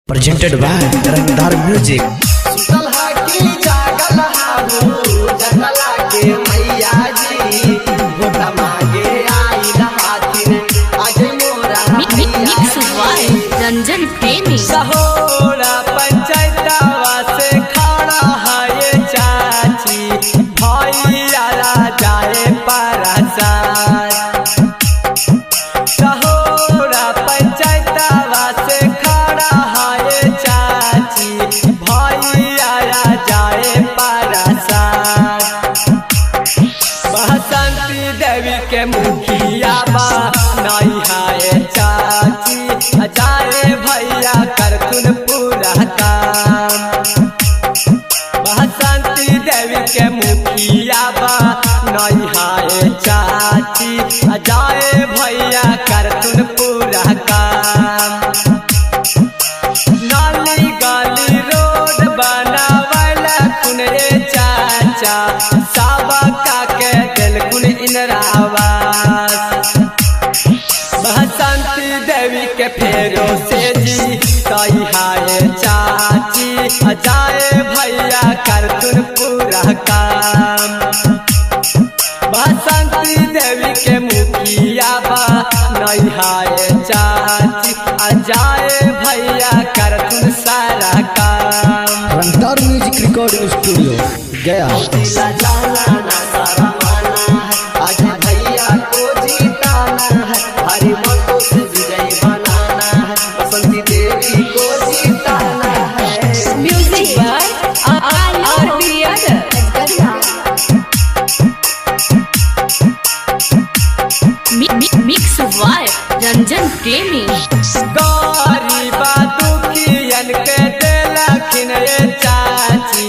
presented by Rangdar Music। Ranjan प्रेमी सहोरा पंचायतवा से खड़ा है ये चाची भैया जाए परसार। सहोरा पंचायतवा से खड़ा है ये चाची भैया जाए परसार। बसंती देवी के मुखिया बा नहीं है चाची जाए भैया करतुन पूरा काम। बसंती देवी के मुखिया बा नहीं है चाची जाए भैया करतुन पूरा काम। नाली गली रोड बनावला कुन रे चाचा सबका के दिल कुन इंद्रावास। बसंती देवी के फेरो से जी तई हाय चाची जाए भैया करतुन पूरा काम। बसंती देवी के मुखिया बा नहीं हाय चाची जाए भैया करतुन सारा काम। रंगदार music recording studio Gaya. Mix by Ranjan प्रेमी गरीबा दुखियन के देलखिन ये चाची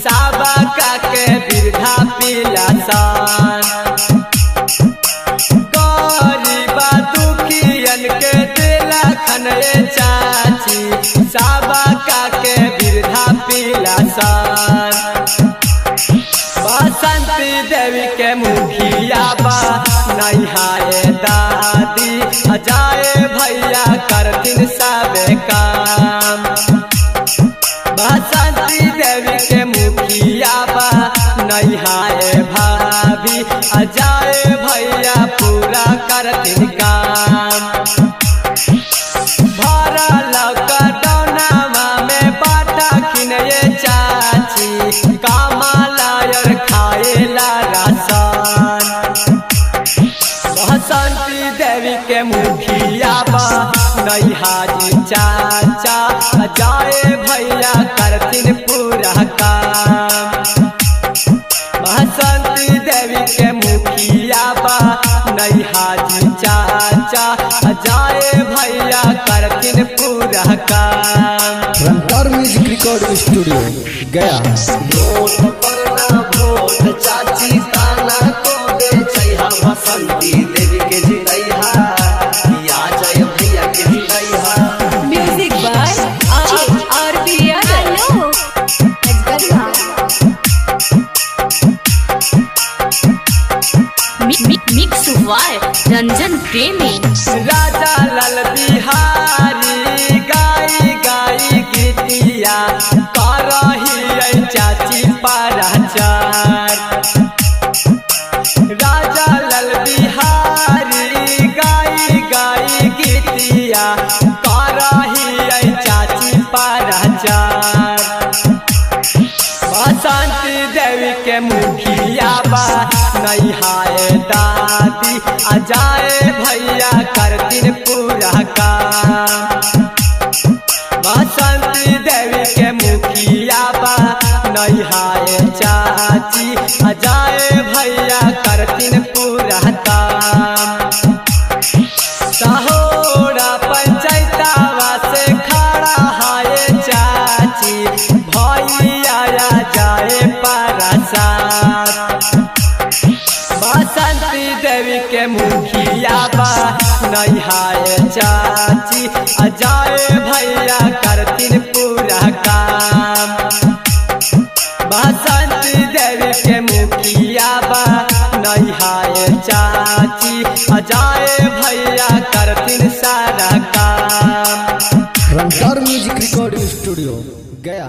सबका के वृद्धा पिलासान। गरीबा दुखियन के देलखिन ये चाची सबका के वृद्धा पिलासान। बसंती देवी के मुखिया बा नहीं हाय दादी जाए भैया करतिन सब काम। बसंती देवी के मुखिया बा नहीं हाय भाभी जाए भैया पूरा करतिन काम। भरा लॉकडाउनवा में बाटा खिन ये चाची कामालायर खाएला राशन। बसंती देवी के मुखिया बा नहीं हाजी चाचा जाए भैया करतिन पूरा काम। बसंती देवी के मुखिया बा नहीं हाजी चाचा जाए भैया करतिन पूरा काम। रंगदार म्यूजिक रिकॉर्डिंग स्टूडियो गया। वोट पर ना वोट चाची ताना को दे छैहा बसंती देवी के जितैहा या जय भैया के जितैहा। Music by R B Yadav. Mix by Ranjan Premi Raja Lal Bihari गाई गाई गीतिया करही चाची पराचार। राजा लाल बिहारी गाई गाई गीतिया करही चाची पराचार। बसंती देवी के मुखिया बा नहीं हाय दादी जाए भैया करतिन पूरा काम। बसंती देवी के मुखिया बा नहीं हाय चाची जाए भैया करतिन पूरा काम। सहोरा पंचायतवा से खड़ा है चाची भैया जाए परसार। बसंती देवी के मुखिया बा नहीं हाय चाची जाए भैया करतिन पूरा काम। बसंती देवी के मुखिया बा नहीं हाय चाची जाए भैया करतिन सारा काम। रंगदार म्यूजिक रिकॉर्डिंग स्टूडियो गया।